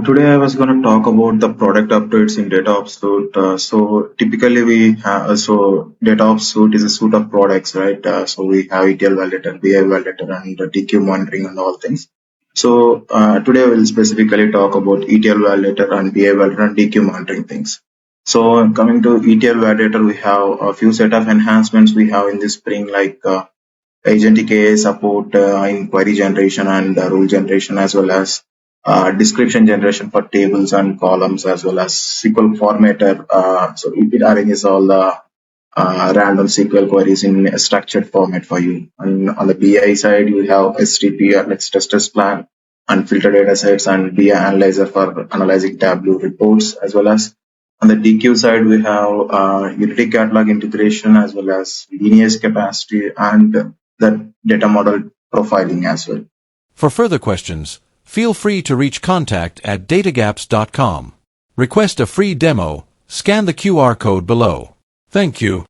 Today I was going to talk about the product updates in DataOps Suite. So typically we have DataOps Suite is a suite of products, right? So we have ETL Validator, BI Validator, and DQ monitoring and all things. So today we'll specifically talk about ETL Validator and BI Validator and DQ monitoring things. So coming to ETL Validator, we have a few set of enhancements we have in this spring, like agentic AI support in query generation and rule generation, as well as description generation for tables and columns, as well as SQL formatter. So it arranges all the random SQL queries in a structured format for you. And on the BI side, you have STP, or let's test plan, and filter data sets, and BI analyzer for analyzing Tableau reports, as well as on the DQ side, we have Unity catalog integration, as well as lineage capacity and the data model profiling as well. For further questions, feel free to reach contact@datagaps.com. Request a free demo, scan the QR code below. Thank you.